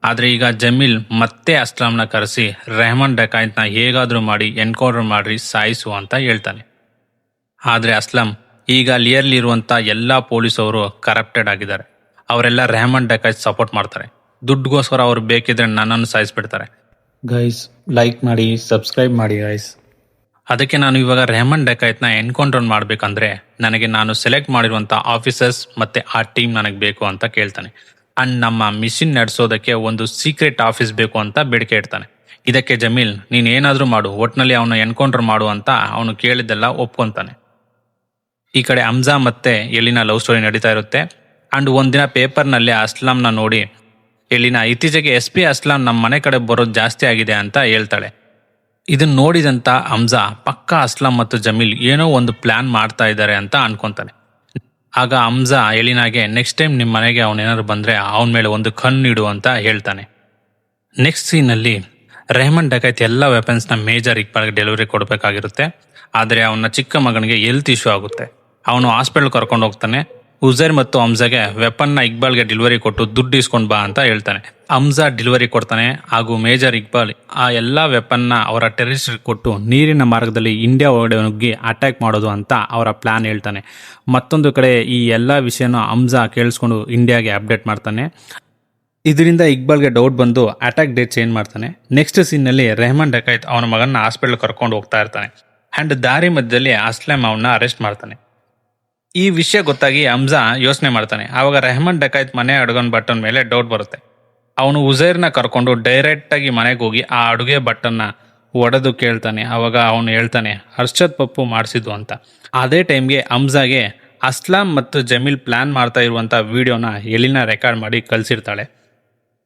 ಆದ್ರೆ ಈಗ ಜಮೀಲ್ ಮತ್ತೆ ಅಸ್ಲಾಂನ ಕರೆಸಿ ರೆಹಮಾನ್ ಡಕಾಯತ್ನ ಹೇಗಾದ್ರೂ ಮಾಡಿ ಎನ್ಕೌಂಟರ್ ಮಾಡಿ ಸಾಯಿಸು ಅಂತ ಹೇಳ್ತಾನೆ. ಆದ್ರೆ ಅಸ್ಲಾಂ ಈಗ ಲಿಯರ್ಲಿ ಇರುವಂತ ಎಲ್ಲಾ ಪೊಲೀಸ್ ಅವರು ಕರಪ್ಟೆಡ್ ಆಗಿದ್ದಾರೆ, ಅವರೆಲ್ಲ ರೆಹಮಾನ್ ಡಕಾಯತ್ ಸಪೋರ್ಟ್ ಮಾಡ್ತಾರೆ, ದುಡ್ಡುಗೋಸ್ಕರ ಅವ್ರು ಬೇಕಿದ್ರೆ ನನ್ನನ್ನು ಸಾಯಿಸ್ಬಿಡ್ತಾರೆ. ಗೈಸ್ ಲೈಕ್ ಮಾಡಿ, ಸಬ್ಸ್ಕ್ರೈಬ್ ಮಾಡಿ ಗೈಸ್. ಅದಕ್ಕೆ ನಾನು ಇವಾಗ ರೆಹಮಾನ್ ಡಕಾಯತ್ನ ಎನ್ಕೌಂಟರ್ ಮಾಡ್ಬೇಕಂದ್ರೆ ನನಗೆ ನಾನು ಸೆಲೆಕ್ಟ್ ಮಾಡಿರುವಂತ ಆಫೀಸರ್ಸ್ ಮತ್ತೆ ಆ ಟೀಮ್ ನನಗೆ ಬೇಕು ಅಂತ ಕೇಳ್ತಾನೆ. ಅಂಡ್ ನಮ್ಮ ಮಿಷನ್ ನಡೆಸೋದಕ್ಕೆ ಒಂದು ಸೀಕ್ರೆಟ್ ಆಫೀಸ್ ಬೇಕು ಅಂತ ಬೇಡಿಕೆ ಇಡ್ತಾನೆ. ಇದಕ್ಕೆ ಜಮೀಲ್ ನೀನ್ ಏನಾದ್ರೂ ಮಾಡು, ಒಟ್ನಲ್ಲಿ ಅವನ ಎನ್ಕೌಂಟರ್ ಮಾಡು ಅಂತ ಅವನು ಕೇಳಿದ್ದೆಲ್ಲ ಒಪ್ಕೊಂತಾನೆ. ಈ ಕಡೆ ಹಮ್ಜಾ ಮತ್ತೆ ಎಲಿನಾ ಲವ್ ಸ್ಟೋರಿ ನಡೀತಾ ಇರುತ್ತೆ. ಅಂಡ್ ಒಂದಿನ ಪೇಪರ್ನಲ್ಲಿ ಅಸ್ಲಾಂನ ನೋಡಿ ಎಲಿನಾ ಇತ್ತೀಚೆಗೆ SP ಅಸ್ಲಾಂ ನಮ್ಮ ಮನೆ ಕಡೆ ಬರೋದು ಜಾಸ್ತಿ ಆಗಿದೆ ಅಂತ ಹೇಳ್ತಾಳೆ. ಇದನ್ನ ನೋಡಿದಂತ ಹಮ್ಜಾ ಪಕ್ಕಾ ಅಸ್ಲಾಂ ಮತ್ತು ಜಮೀಲ್ ಏನೋ ಒಂದು ಪ್ಲಾನ್ ಮಾಡ್ತಾ ಇದ್ದಾರೆ ಅಂತ ಅನ್ಕೊಂತಾನೆ. ಆಗ ಹಮ್ಜಾ ಎಲಿನಾಗೆ ನೆಕ್ಸ್ಟ್ ಟೈಮ್ ನಿಮ್ಮ ಮನೆಗೆ ಅವನೇನಾದ್ರು ಬಂದ್ರೆ ಅವನ ಮೇಲೆ ಒಂದು ಕಣ್ಣಿಡು ಅಂತ ಹೇಳ್ತಾನೆ. ನೆಕ್ಸ್ಟ್ ಸೀನಲ್ಲಿ ರೆಹಮಾನ್ ಡಕಾಯ್ತ್ ಎಲ್ಲ ವೆಪನ್ಸ್ನ ಮೇಜರ್ ಇಕ್ಬಾಲ್ಗೆ ಡೆಲಿವರಿ ಕೊಡಬೇಕಾಗಿರುತ್ತೆ. ಆದರೆ ಅವನ ಚಿಕ್ಕ ಮಗನಿಗೆ ಹೆಲ್ತ್ ಇಶ್ಯೂ ಆಗುತ್ತೆ. ಅವನು ಹಾಸ್ಪಿಟಲ್ ಕರ್ಕೊಂಡು ಹೋಗ್ತಾನೆ. ಉಜೈರ್ ಮತ್ತು ಹಮ್ಜಾಗೆ ವೆಪನ್ನ ಇಕ್ಬಾಲ್ಗೆ ಡೆಲಿವರಿ ಕೊಟ್ಟು ದುಡ್ಡು ಇಸ್ಕೊಂಡು ಬಾ ಅಂತ ಹೇಳ್ತಾನೆ. ಹಮ್ಜಾ ಡೆಲಿವರಿ ಕೊಡ್ತಾನೆ ಹಾಗೂ ಮೇಜರ್ ಇಕ್ಬಾಲ್ ಆ ಎಲ್ಲ ವೆಪನ್ನ ಅವರ ಟೆರರಿಸ್ಟ್ ಕೊಟ್ಟು ನೀರಿನ ಮಾರ್ಗದಲ್ಲಿ ಇಂಡಿಯಾ ಒಳಗಡೆ ನುಗ್ಗಿ ಅಟ್ಯಾಕ್ ಮಾಡೋದು ಅಂತ ಅವರ ಪ್ಲಾನ್ ಹೇಳ್ತಾನೆ. ಮತ್ತೊಂದು ಕಡೆ ಈ ಎಲ್ಲ ವಿಷಯನ ಹಮ್ಜಾ ಕೇಳಿಸ್ಕೊಂಡು ಇಂಡಿಯಾಗೆ ಅಪ್ಡೇಟ್ ಮಾಡ್ತಾನೆ. ಇದರಿಂದ ಇಕ್ಬಾಲ್ಗೆ ಡೌಟ್ ಬಂದು ಅಟ್ಯಾಕ್ ಡೇಟ್ ಚೇಂಜ್ ಮಾಡ್ತಾನೆ. ನೆಕ್ಸ್ಟ್ ಸೀನ್ನಲ್ಲಿ ರೆಹಮಾನ್ ಡಕಾಯ್ತ್ ಅವನ ಮಗನ ಹಾಸ್ಪಿಟಲ್ ಕರ್ಕೊಂಡು ಹೋಗ್ತಾ ಇರ್ತಾನೆ. ಅಂಡ್ ದಾರಿ ಮಧ್ಯದಲ್ಲಿ ಅಸ್ಲಾಂ ಅವನ್ನ ಅರೆಸ್ಟ್ ಮಾಡ್ತಾನೆ. ಈ ವಿಷಯ ಗೊತ್ತಾಗಿ ಹಮ್ಜಾ ಯೋಚನೆ ಮಾಡ್ತಾನೆ. ಆವಾಗ ರೆಹಮಾನ್ ಡಕಾಯ್ತ್ ಮನೆ ಅಡುಗನ್ ಬಟನ್ ಮೇಲೆ ಡೌಟ್ ಬರುತ್ತೆ. ಅವನು ಉಜೈರ್ನ ಕರ್ಕೊಂಡು ಡೈರೆಕ್ಟ್ ಆಗಿ ಮನೆಗೆ ಹೋಗಿ ಆ ಅಡುಗೆ ಬಟನ್ನ ಒಡೆದು ಕೇಳ್ತಾನೆ. ಆವಾಗ ಅವನು ಹೇಳ್ತಾನೆ ಹರ್ಷದ್ ಪಪ್ಪು ಮಾಡಿಸಿದ್ದು ಅಂತ. ಅದೇ ಟೈಮ್ಗೆ ಹಮ್ಜಾಗೆ ಅಸ್ಲಾಂ ಮತ್ತು ಜಮೀಲ್ ಪ್ಲಾನ್ ಮಾಡ್ತಾ ಇರುವಂಥ ವಿಡಿಯೋನ ಎಲಿನಾ ರೆಕಾರ್ಡ್ ಮಾಡಿ ಕಳಿಸಿರ್ತಾಳೆ.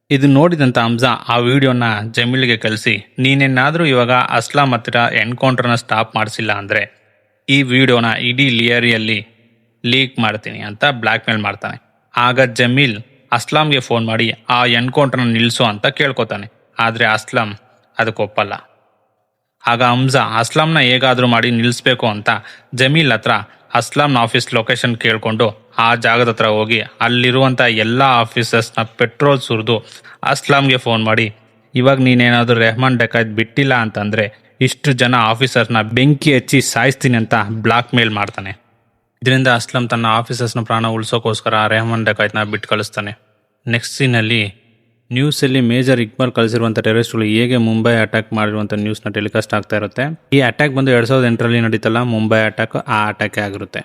ಇದು ನೋಡಿದಂಥ ಹಮ್ಜಾ ಆ ವಿಡಿಯೋನ ಜಮೀಲ್ಗೆ ಕಳಿಸಿ ನೀನೇನಾದರೂ ಇವಾಗ ಅಸ್ಲಾಂ ಹತ್ತಿರ ಎನ್ಕೌಂಟರ್ನ ಸ್ಟಾಪ್ ಮಾಡಿಸಿಲ್ಲ ಅಂದರೆ ಈ ವಿಡಿಯೋನ ಇಡೀ ಲಿಯರಿಯಲ್ಲಿ ಲೀಕ್ ಮಾಡ್ತೀನಿ ಅಂತ ಬ್ಲ್ಯಾಕ್ ಮೇಲ್ ಮಾಡ್ತಾನೆ. ಆಗ ಜಮೀಲ್ ಅಸ್ಲಾಂಗೆ ಫೋನ್ ಮಾಡಿ ಆ ಎನ್ಕೌಂಟರ್ನ ನಿಲ್ಲಿಸು ಅಂತ ಕೇಳ್ಕೊತಾನೆ. ಆದರೆ ಅಸ್ಲಾಂ ಅದಕ್ಕೆ ಒಪ್ಪಲ್ಲ. ಆಗ ಹಮ್ಜಾ ಅಸ್ಲಾಂನ ಹೇಗಾದರೂ ಮಾಡಿ ನಿಲ್ಲಿಸ್ಬೇಕು ಅಂತ ಜಮೀಲ್ ಹತ್ರ ಅಸ್ಲಾಂನ ಆಫೀಸ್ ಲೊಕೇಶನ್ ಕೇಳಿಕೊಂಡು ಆ ಜಾಗದ ಹತ್ರ ಹೋಗಿ ಅಲ್ಲಿರುವಂಥ ಎಲ್ಲ ಆಫೀಸರ್ಸ್ನ ಪೆಟ್ರೋಲ್ ಸುರಿದು ಅಸ್ಲಾಂಗೆ ಫೋನ್ ಮಾಡಿ ಇವಾಗ ನೀನೇನಾದರೂ ರೆಹಮಾನ್ ಡಕಾಯ್ತ್ ಬಿಟ್ಟಿಲ್ಲ ಅಂತಂದರೆ ಇಷ್ಟು ಜನ ಆಫೀಸರ್ಸ್ನ ಬೆಂಕಿ ಹಚ್ಚಿ ಸಾಯಿಸ್ತೀನಿ ಅಂತ ಬ್ಲಾಕ್ ಮೇಲ್ ಮಾಡ್ತಾನೆ. ಇದರಿಂದ ಅಸ್ಲಾಂ ತನ್ನ ಆಫೀಸರ್ಸ್ನ ಪ್ರಾಣ ಉಳಿಸೋಕ್ಕೋಸ್ಕರ ರೆಹಮಾನ್ ಡಕಾಯ್ತ್ನ ಬಿಟ್ಟು ಕಳಿಸ್ತಾನೆ. ನೆಕ್ಸ್ಟ್ ಸೀನಲ್ಲಿ ನ್ಯೂಸಲ್ಲಿ ಮೇಜರ್ ಇಕ್ಬಾಲ್ ಕಳಿಸಿರುವಂಥ ಟೆರರಿಸ್ಟ್ಗಳು ಹೇಗೆ ಮುಂಬೈ ಅಟ್ಯಾಕ್ ಮಾಡಿರುವಂಥ ನ್ಯೂಸ್ನ ಟೆಲಿಕಾಸ್ಟ್ ಆಗ್ತಾ ಇರುತ್ತೆ. ಈ ಅಟ್ಯಾಕ್ ಬಂದು 2008ರಲ್ಲಿ ನಡೀತಲ್ಲ ಮುಂಬೈ ಅಟ್ಯಾಕ್, ಆ ಅಟ್ಯಾಕೇ ಆಗಿರುತ್ತೆ.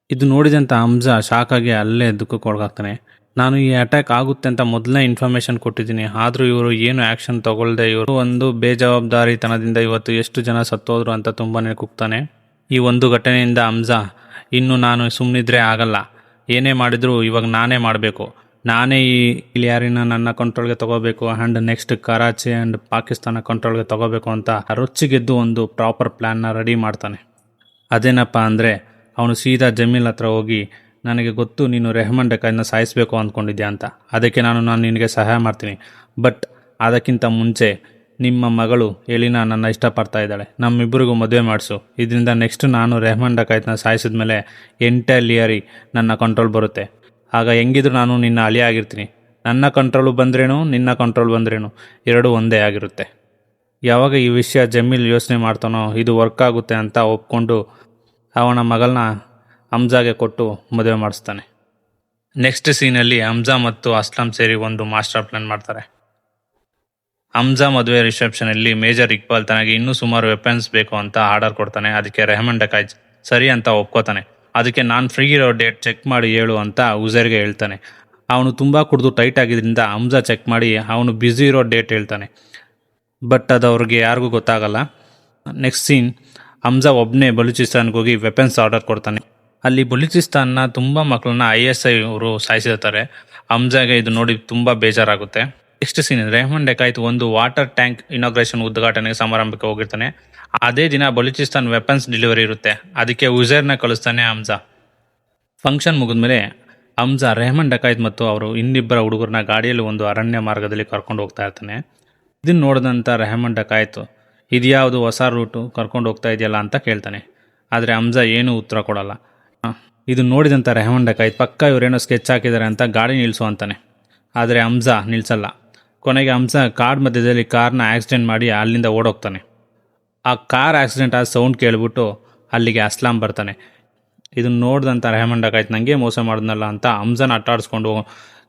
ಇದು ನೋಡಿದಂಥ ಹಮ್ಜಾ ಶಾಕ್ ಆಗಿ ಅಲ್ಲೇ ದುಃಖಕ್ಕೊಳಗಾಗ್ತಾನೆ. ನಾನು ಈ ಅಟ್ಯಾಕ್ ಆಗುತ್ತೆ ಅಂತ ಮೊದಲನೇ ಇನ್ಫಾರ್ಮೇಷನ್ ಕೊಟ್ಟಿದ್ದೀನಿ, ಆದರೂ ಇವರು ಏನು ಆ್ಯಕ್ಷನ್ ತಗೊಳ್ಳದೆ ಇವರು ಒಂದು ಬೇಜವಾಬ್ದಾರಿತನದಿಂದ ಇವತ್ತು ಎಷ್ಟು ಜನ ಸತ್ತೋದ್ರು ಅಂತ ತುಂಬಾ ಕುಗ್ತಾನೆ. ಈ ಒಂದು ಘಟನೆಯಿಂದ ಹಮ್ಜಾ ಇನ್ನು ನಾನು ಸುಮ್ಮನಿದ್ರೆ ಆಗಲ್ಲ, ಏನೇ ಮಾಡಿದರೂ ಇವಾಗ ನಾನೇ ಮಾಡಬೇಕು, ನಾನೇ ಈ ಯಾರಿನ ನನ್ನ ಕಂಟ್ರೋಲ್ಗೆ ತಗೋಬೇಕು and next Karachi and Pakistan ಕಂಟ್ರೋಲ್ಗೆ ತಗೋಬೇಕು ಅಂತ ರೊಚ್ಚಿಗೆದ್ದು ಒಂದು ಪ್ರಾಪರ್ ಪ್ಲ್ಯಾನ್ನ ರೆಡಿ ಮಾಡ್ತಾನೆ. ಅದೇನಪ್ಪ ಅಂದರೆ ಅವನು ಸೀದಾ ಜಮೀಲ್ ಹತ್ರ ಹೋಗಿ ನನಗೆ ಗೊತ್ತು ನೀನು ರೆಹಮಾನ್ ಡಕಾಯ್ತ್ನ ಸಾಯಿಸಬೇಕು ಅಂದ್ಕೊಂಡಿದ್ಯಾ ಅಂತ, ಅದಕ್ಕೆ ನಾನು ನಿನಗೆ ಸಹಾಯ ಮಾಡ್ತೀನಿ. ಬಟ್ ಅದಕ್ಕಿಂತ ಮುಂಚೆ ನಿಮ್ಮ ಮಗಳು ಎಲಿನಾ ನನ್ನ ಇಷ್ಟಪಡ್ತಾ ಇದ್ದಾಳೆ, ನಮ್ಮಿಬ್ಬರಿಗೂ ಮದುವೆ ಮಾಡಿಸು. ಇದರಿಂದ ನೆಕ್ಸ್ಟ್ ನಾನು ರೆಹಮಾನ್ ಡಕಾಯ್ತ್ನ ಸಾಯಿಸಿದ ಮೇಲೆ ಎಂಟೈರ್ಲಿ ನನ್ನ ಕಂಟ್ರೋಲ್ ಬರುತ್ತೆ. ಆಗ ಹೆಂಗಿದ್ರು ನಾನು ನಿನ್ನ ಅಳಿಯ ಆಗಿರ್ತೀನಿ. ನನ್ನ ಕಂಟ್ರೋಲು ಬಂದ್ರೇನು ನಿನ್ನ ಕಂಟ್ರೋಲ್ ಬಂದ್ರೇನು ಎರಡೂ ಒಂದೇ ಆಗಿರುತ್ತೆ. ಯಾವಾಗ ಈ ವಿಷಯ ಜಮೀಲ್ ಯೋಚನೆ ಮಾಡ್ತಾನೋ ಇದು ವರ್ಕ್ ಆಗುತ್ತೆ ಅಂತ ಒಪ್ಕೊಂಡು ಅವನ ಮಗಳನ್ನ ಹಮ್ಜಾಗೆ ಕೊಟ್ಟು ಮದುವೆ ಮಾಡಿಸ್ತಾನೆ. ನೆಕ್ಸ್ಟ್ ಸೀನಲ್ಲಿ ಹಮ್ಜಾ ಮತ್ತು ಅಸ್ಲಾಂ ಸೇರಿ ಒಂದು ಮಾಸ್ಟರ್ ಪ್ಲಾನ್ ಮಾಡ್ತಾರೆ. ಹಮ್ಜಾ ಮದುವೆ ರಿಸೆಪ್ಷನಲ್ಲಿ ಮೇಜರ್ ಇಕ್ಬಾಲ್ ತನಗೆ ಇನ್ನೂ ಸುಮಾರು ವೆಪನ್ಸ್ ಬೇಕು ಅಂತ ಆರ್ಡರ್ ಕೊಡ್ತಾನೆ. ಅದಕ್ಕೆ ರೆಹಮಾನ್ ಡಕಾಯ್ತ್ ಸರಿ ಅಂತ ಒಪ್ಕೋತಾನೆ. ಅದಕ್ಕೆ ನಾನು ಫ್ರೀ ಇರೋ ಡೇಟ್ ಚೆಕ್ ಮಾಡಿ ಹೇಳು ಅಂತ ಉಜೈರ್ಗೆ ಹೇಳ್ತಾನೆ. ಅವನು ತುಂಬ ಕುಡಿದು ಟೈಟ್ ಆಗಿದ್ದರಿಂದ ಹಮ್ಜಾ ಚೆಕ್ ಮಾಡಿ ಅವನು ಬ್ಯುಸಿ ಇರೋ ಡೇಟ್ ಹೇಳ್ತಾನೆ. ಬಟ್ ಅದು ಅವ್ರಿಗೆ ಯಾರಿಗೂ ಗೊತ್ತಾಗಲ್ಲ. ನೆಕ್ಸ್ಟ್ ಸೀನ್ ಹಮ್ಜಾ ಒಬ್ಬನೇ ಬಲೂಚಿಸ್ತಾನ್ಗೆ ಹೋಗಿ ವೆಪನ್ಸ್ ಆರ್ಡರ್ ಕೊಡ್ತಾನೆ. ಅಲ್ಲಿ ಬಲೂಚಿಸ್ತಾನ್ನ ತುಂಬ ಮಕ್ಕಳನ್ನ ISI ಅವರು ಸಾಯಿಸಿರ್ತಾರೆ. ಹಮ್ಜಾಗೆ ಇದು ನೋಡಿ ತುಂಬ ಬೇಜಾರಾಗುತ್ತೆ. ನೆಕ್ಸ್ಟ್ ಸೀನ್ ರೆಹಮಾನ್ ಡಕಾಯ್ತ್ ಒಂದು ವಾಟರ್ ಟ್ಯಾಂಕ್ ಇನಾಗ್ರೇಷನ್ ಉದ್ಘಾಟನೆಗೆ ಸಮಾರಂಭಕ್ಕೆ ಹೋಗಿರ್ತಾನೆ. ಅದೇ ದಿನ ಬಲೂಚಿಸ್ತಾನ್ ವೆಪನ್ಸ್ ಡೆಲಿವರಿ ಇರುತ್ತೆ. ಅದಕ್ಕೆ ಉಜೈರ್ನ ಕಳಿಸ್ತಾನೆ ಹಮ್ಜಾ. ಫಂಕ್ಷನ್ ಮುಗಿದ್ಮೇಲೆ ಹಮ್ಜಾ ರೆಹಮಾನ್ ಡಕಾಯ್ತ್ ಮತ್ತು ಅವರು ಇನ್ನಿಬ್ಬರ ಹುಡುಗರನ್ನ ಗಾಡಿಯಲ್ಲಿ ಒಂದು ಅರಣ್ಯ ಮಾರ್ಗದಲ್ಲಿ ಕರ್ಕೊಂಡು ಹೋಗ್ತಾ ಇರ್ತಾನೆ. ಇದನ್ನು ನೋಡಿದಂಥ ರೆಹಮಾನ್ ಡಕಾಯ್ತ್ ಇದ್ಯಾವುದು ಹೊಸ ರೂಟು ಕರ್ಕೊಂಡು ಹೋಗ್ತಾ ಇದೆಯಲ್ಲ ಅಂತ ಕೇಳ್ತಾನೆ. ಆದರೆ ಹಮ್ಜಾ ಏನೂ ಉತ್ತರ ಕೊಡಲ್ಲ. ಇದು ನೋಡಿದಂಥ ರೆಹಮಾನ್ ಡಕಾಯ್ತ್ ಪಕ್ಕ ಇವರೇನೋ ಸ್ಕೆಚ್ ಹಾಕಿದ್ದಾರೆ ಅಂತ ಗಾಡಿ ನಿಲ್ಲಿಸು ಅಂತಾನೆ. ಆದರೆ ಹಮ್ಜಾ ನಿಲ್ಲಿಸಲ್ಲ. ಕೊನೆಗೆ ಹಮ್ಜಾ ಕಾಡ್ ಮಧ್ಯದಲ್ಲಿ ಕಾರ್ನ ಆಕ್ಸಿಡೆಂಟ್ ಮಾಡಿ ಅಲ್ಲಿಂದ ಓಡೋಗ್ತಾನೆ. ಆ ಕಾರ್ ಆಕ್ಸಿಡೆಂಟ್ ಆದ ಸೌಂಡ್ ಕೇಳಿಬಿಟ್ಟು ಅಲ್ಲಿಗೆ ಅಸ್ಲಾಂ ಬರ್ತಾನೆ. ಇದನ್ನು ನೋಡಿದಂಥ ರೆಹಮಾನ್ ಡಕಾಯ್ತ್ ನನಗೆ ಮೋಸ ಮಾಡಿದ್ನಲ್ಲ ಅಂತ ಹಮ್ಜಾನ ಅಟ್ಟಾಡಿಸ್ಕೊಂಡು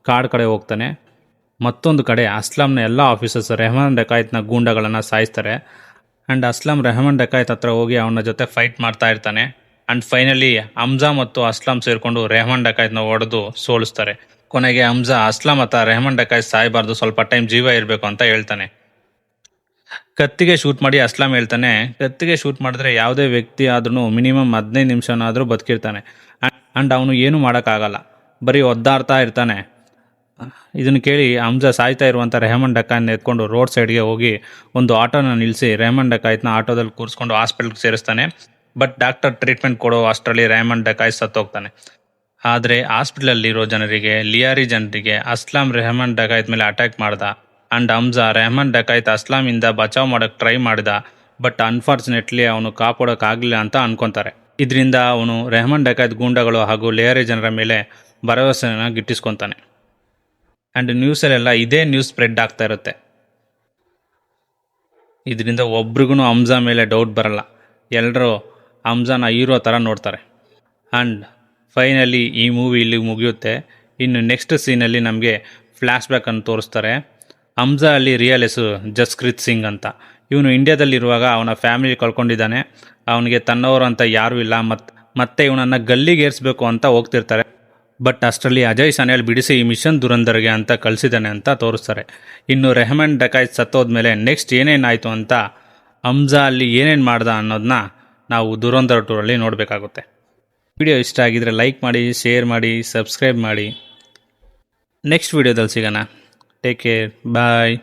ಕಾಡ್ ಕಡೆ ಹೋಗ್ತಾನೆ. ಮತ್ತೊಂದು ಕಡೆ ಅಸ್ಲಾಂನ ಎಲ್ಲ ಆಫೀಸರ್ಸ್ ರೆಹಮಾನ್ ಡಕಾಯ್ತ್ನ ಗೂಂಡಗಳನ್ನು ಸಾಯಿಸ್ತಾರೆ. ಆ್ಯಂಡ್ ಅಸ್ಲಾಂ ರೆಹಮಾನ್ ಡಕಾಯ್ತ್ ಹತ್ರ ಹೋಗಿ ಅವನ ಜೊತೆ ಫೈಟ್ ಮಾಡ್ತಾ ಇರ್ತಾನೆ. ಆ್ಯಂಡ್ ಫೈನಲಿ ಹಮ್ಜಾ ಮತ್ತು ಅಸ್ಲಾಂ ಸೇರಿಕೊಂಡು ರೆಹಮಾನ್ ಡಕಾಯ್ತ್ನ ಹೊಡೆದು ಸೋಲಿಸ್ತಾರೆ. ಕೊನೆಗೆ ಹಮ್ಜಾ ಅಸ್ಲಾಂ ಹತ್ರ ರೆಹಮಾನ್ ಡಕಾಯ್ತ್ ಸಾಯಬಾರ್ದು, ಸ್ವಲ್ಪ ಟೈಮ್ ಜೀವ ಇರಬೇಕು ಅಂತ ಹೇಳ್ತಾನೆ. ಕತ್ತಿಗೆ ಶೂಟ್ ಮಾಡಿ ಅಸ್ಲಾಂ ಹೇಳ್ತಾನೆ, ಕತ್ತಿಗೆ ಶೂಟ್ ಮಾಡಿದ್ರೆ ಯಾವುದೇ ವ್ಯಕ್ತಿ ಆದ್ರೂ ಮಿನಿಮಮ್ 15 ನಿಮಿಷನಾದರೂ ಬದುಕಿರ್ತಾನೆ. ಆ್ಯಂಡ್ ಅವನು ಏನು ಮಾಡೋಕ್ಕಾಗಲ್ಲ, ಬರೀ ಒದ್ದಾಡ್ತಾ ಇರ್ತಾನೆ. ಇದನ್ನು ಕೇಳಿ ಹಮ್ಜಾ ಸಾಯ್ತಾ ಇರುವಂಥ ರೆಹಮಾನ್ ಡಕಾಯ್ತನ ಎತ್ಕೊಂಡು ರೋಡ್ ಸೈಡ್ಗೆ ಹೋಗಿ ಒಂದು ಆಟೋನ ನಿಲ್ಲಿಸಿ ರೆಹಮಾನ್ ಡಕಾಯ್ತನ ಆಟೋದಲ್ಲಿ ಕೂರಿಸ್ಕೊಂಡು ಹಾಸ್ಪಿಟ್ಲ್ಗೆ ಸೇರಿಸ್ತಾನೆ. ಬಟ್ ಡಾಕ್ಟರ್ ಟ್ರೀಟ್ಮೆಂಟ್ ಕೊಡೋ ಅಷ್ಟರಲ್ಲಿ ರೆಹಮಾನ್ ಡಕಾಯ್ತ್ ಸತ್ತೋಗ್ತಾನೆ. ಆದರೆ ಹಾಸ್ಪಿಟ್ಲಲ್ಲಿರೋ ಜನರಿಗೆ, ಲಿಯಾರಿ ಜನರಿಗೆ ಅಸ್ಲಾಂ ರೆಹಮಾನ್ ಡಕಾಯ್ತ್ ಮೇಲೆ ಅಟ್ಯಾಕ್ ಮಾಡ್ದ. ಆ್ಯಂಡ್ ಹಮ್ಜಾ ರೆಹಮಾನ್ ಡಕಾಯ್ತ್ ಅಸ್ಲಾಮಿಂದ ಬಚಾವ್ ಮಾಡೋಕ್ಕೆ ಟ್ರೈ ಮಾಡಿದ. ಬಟ್ ಅನ್ಫಾರ್ಚುನೇಟ್ಲಿ ಅವನು ಕಾಪಾಡೋಕ್ಕಾಗಲಿಲ್ಲ ಅಂತ ಅನ್ಕೊತಾರೆ. ಇದರಿಂದ ಅವನು ರೆಹಮಾನ್ ಡಕಾಯ್ತ್ ಗೂಂಡಗಳು ಹಾಗೂ ಲಿಯಾರಿ ಜನರ ಮೇಲೆ ಭರವಸೆನ ಗಿಟ್ಟಿಸ್ಕೊತಾನೆ. ಆ್ಯಂಡ್ ನ್ಯೂಸಲ್ಲೆಲ್ಲ ಇದೇ ನ್ಯೂಸ್ ಸ್ಪ್ರೆಡ್ ಆಗ್ತಾ ಇರುತ್ತೆ. ಇದರಿಂದ ಒಬ್ರಿಗೂ ಹಮ್ಜಾ ಮೇಲೆ ಡೌಟ್ ಬರಲ್ಲ. ಎಲ್ಲರೂ ಹಮ್ಜಾನ ಹೀರೋ ಥರ ನೋಡ್ತಾರೆ. ಆ್ಯಂಡ್ ಫೈನಲಿ ಈ ಮೂವಿ ಇಲ್ಲಿಗೆ ಮುಗಿಯುತ್ತೆ. ಇನ್ನು ನೆಕ್ಸ್ಟ್ ಸೀನಲ್ಲಿ ನಮಗೆ ಫ್ಲ್ಯಾಶ್ ಬ್ಯಾಕನ್ನು ತೋರಿಸ್ತಾರೆ. ಹಮ್ಜಾ ಅಲ್ಲಿ ರಿಯಲ್ ಹೆಸರು ಜಸ್ಕ್ರಿತ್ ಸಿಂಗ್ ಅಂತ. ಇವನು ಇಂಡಿಯಾದಲ್ಲಿರುವಾಗ ಅವನ ಫ್ಯಾಮಿಲಿ ಕಳ್ಕೊಂಡಿದ್ದಾನೆ. ಅವನಿಗೆ ತನ್ನವರು ಅಂತ ಯಾರೂ ಇಲ್ಲ. ಮತ್ತೆ ಇವನನ್ನು ಗಲ್ಲಿಗೇರಿಸಬೇಕು ಅಂತ ಹೋಗ್ತಿರ್ತಾರೆ. ಬಟ್ ಅಷ್ಟರಲ್ಲಿ ಅಜಯ್ ಸನ್ಯಾಲ್ ಬಿಡಿಸಿ ಈ ಮಿಷನ್ ದುರಂದರ್ಗೆ ಅಂತ ಕಳಿಸಿದ್ದಾನೆ ಅಂತ ತೋರಿಸ್ತಾರೆ. ಇನ್ನು ರೆಹಮಾನ್ ಡಕಾಯ್ತ್ ಸತ್ತೋದ್ಮೇಲೆ ನೆಕ್ಸ್ಟ್ ಏನೇನಾಯಿತು ಅಂತ, ಹಮ್ಜಾ ಅಲ್ಲಿ ಏನೇನು ಮಾಡ್ದ ಅನ್ನೋದನ್ನ ನಾವು ದುರಂದರ್ 2ರಲ್ಲಿ ನೋಡಬೇಕಾಗುತ್ತೆ. ವಿಡಿಯೋ ಇಷ್ಟ ಆಗಿದ್ರೆ ಲೈಕ್ ಮಾಡಿ, ಶೇರ್ ಮಾಡಿ, ಸಬ್ಸ್ಕ್ರೈಬ್ ಮಾಡಿ. ನೆಕ್ಸ್ಟ್ ವಿಡಿಯೋದಲ್ಲಿ ಸಿಗೋಣ. ಟೇಕ್ ಕೇರ್, ಬಾಯ್.